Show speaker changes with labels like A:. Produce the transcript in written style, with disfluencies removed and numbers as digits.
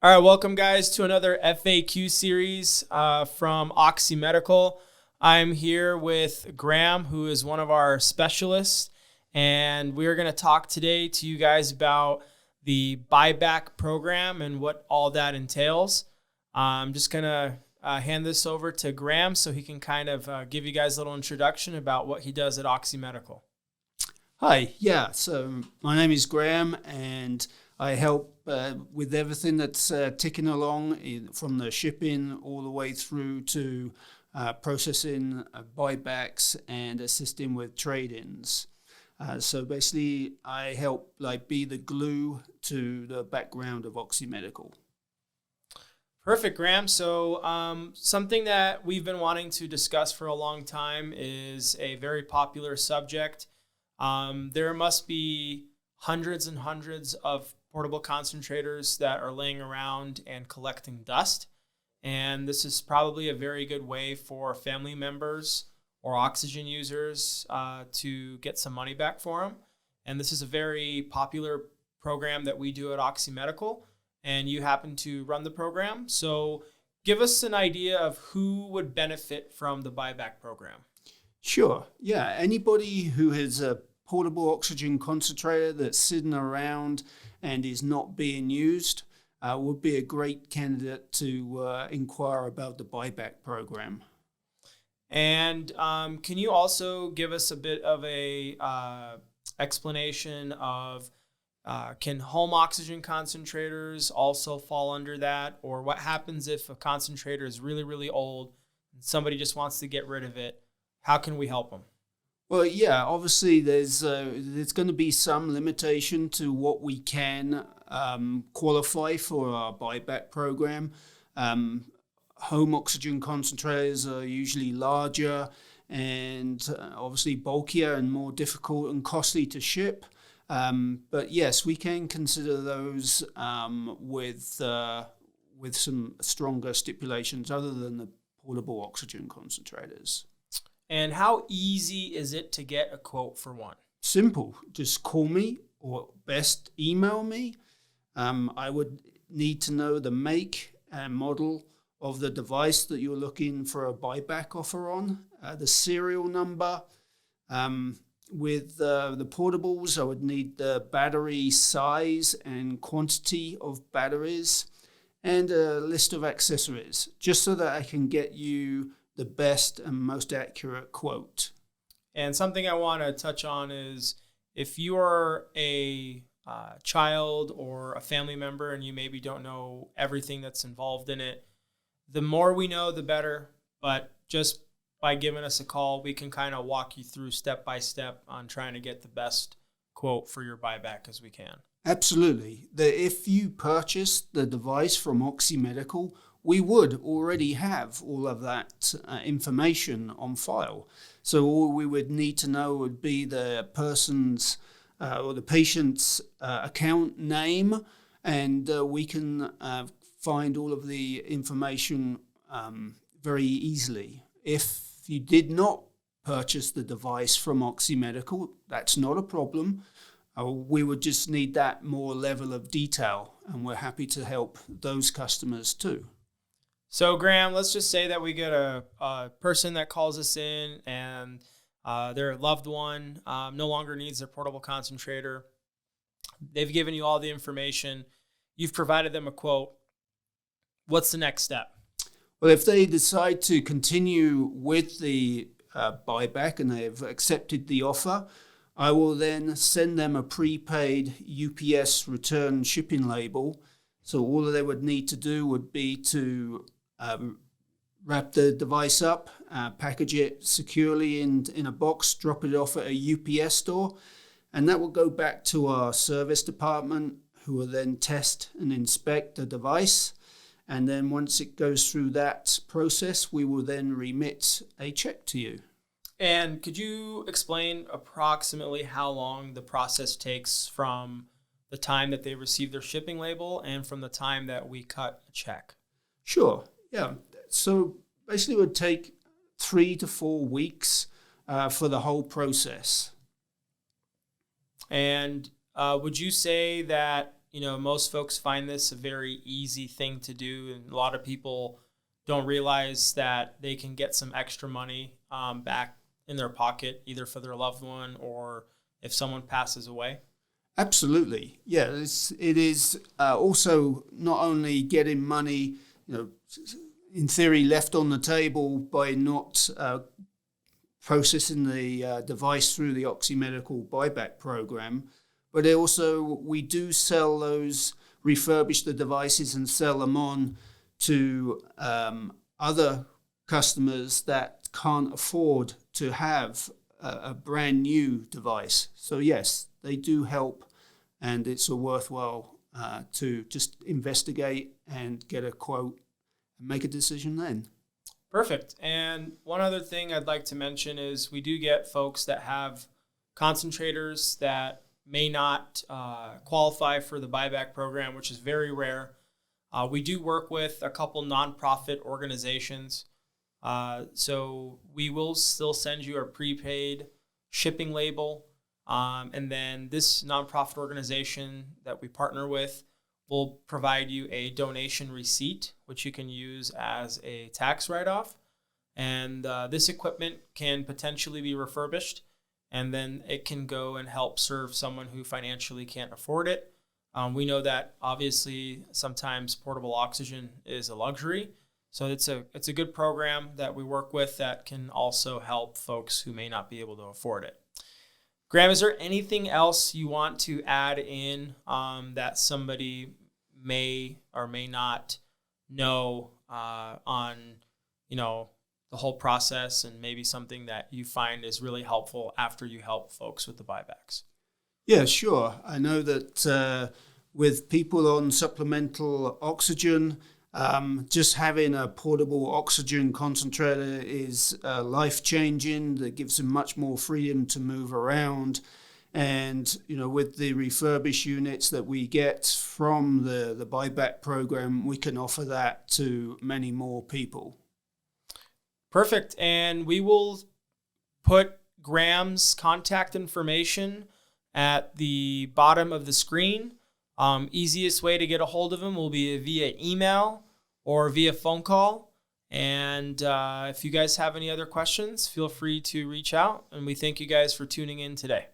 A: All right, welcome guys to another FAQ series from OxiMedical. I'm here with Graham, who is one of our specialists, and we're going to talk today to you guys about the Buyback Program and what all that entails. I'm just going to hand this over to Graham so he can kind of give you guys a little introduction about what he does at OxiMedical.
B: Hi, so my name is Graham, and I help with everything that's ticking along from the shipping all the way through to processing buybacks and assisting with trade-ins. So basically, I help be the glue to the background of OxiMedical.
A: Perfect, Graham. So something that we've been wanting to discuss for a long time is a very popular subject. There must be hundreds and hundreds of portable concentrators that are laying around and collecting dust. And this is probably a very good way for family members or oxygen users to get some money back for them. And this is a very popular program that we do at OxiMedical, and you happen to run the program. So give us an idea of who would benefit from the buyback program.
B: Sure. Yeah. Anybody who has a portable oxygen concentrator that's sitting around and is not being used would be a great candidate to inquire about the buyback program.
A: And can you also give us a bit of a explanation of can home oxygen concentrators also fall under that? Or what happens if a concentrator is really, really old and somebody just wants to get rid of it? How can we help them?
B: Well, yeah, obviously there's going to be some limitation to what we can qualify for our buyback program. Home oxygen concentrators are usually larger and obviously bulkier and more difficult and costly to ship. But yes, we can consider those with some stronger stipulations other than the portable oxygen concentrators.
A: And how easy is it to get a quote for one?
B: Simple. Just call me or best email me. I would need to know the make and model of the device that you're looking for a buyback offer on, the serial number. With the portables, I would need the battery size and quantity of batteries and a list of accessories, just so that I can get you the best and most accurate quote.
A: And something I want to touch on is if you are a child or a family member and you maybe don't know everything that's involved in it, the more we know, the better. But just by giving us a call, we can kind of walk you through step by step on trying to get the best quote for your buyback as we can.
B: Absolutely. If you purchase the device from OxiMedical, we would already have all of that information on file. So all we would need to know would be the person's or the patient's account name, and we can find all of the information very easily. If you did not purchase the device from OxiMedical, that's not a problem. We would just need that more level of detail, and we're happy to help those customers too.
A: So, Graham, let's just say that we get a person that calls us in and their loved one no longer needs their portable concentrator. They've given you all the information. You've provided them a quote. What's the next step?
B: Well, if they decide to continue with the buyback and they've accepted the offer, I will then send them a prepaid UPS return shipping label. So all they would need to do would be to wrap the device up, package it securely in a box, drop it off at a UPS store, and that will go back to our service department, who will then test and inspect the device. And then once it goes through that process, we will then remit a check to you.
A: And could you explain approximately how long the process takes from the time that they receive their shipping label and from the time that we cut a check?
B: Sure. Yeah. So basically it would take 3 to 4 weeks for the whole process.
A: And would you say that, most folks find this a very easy thing to do, and a lot of people don't realize that they can get some extra money back in their pocket, either for their loved one or if someone passes away.
B: Absolutely. Yeah, it is also not only getting money, in theory, left on the table by not processing the device through the OxiMedical Buyback Program, but also we do sell those, refurbish the devices and sell them on to other customers that can't afford to have a brand new device. So yes, they do help, and it's a worthwhile to just investigate and get a quote and make a decision then.
A: Perfect. And one other thing I'd like to mention is we do get folks that have concentrators that may not qualify for the buyback program, which is very rare. We do work with a couple nonprofit organizations. So we will still send you a prepaid shipping label. And then this nonprofit organization that we partner with will provide you a donation receipt, which you can use as a tax write-off. And this equipment can potentially be refurbished, and then it can go and help serve someone who financially can't afford it. We know that obviously sometimes portable oxygen is a luxury. So it's a good program that we work with that can also help folks who may not be able to afford it. Graham, is there anything else you want to add in that somebody may or may not know on, the whole process, and maybe something that you find is really helpful after you help folks with the buybacks?
B: Yeah, sure. I know that with people on supplemental oxygen, just having a portable oxygen concentrator is life-changing. That gives them much more freedom to move around. And, with the refurbished units that we get from the buyback program, we can offer that to many more people.
A: Perfect. And we will put Graham's contact information at the bottom of the screen. Easiest way to get a hold of him will be via email or via phone call. And if you guys have any other questions, feel free to reach out. And we thank you guys for tuning in today.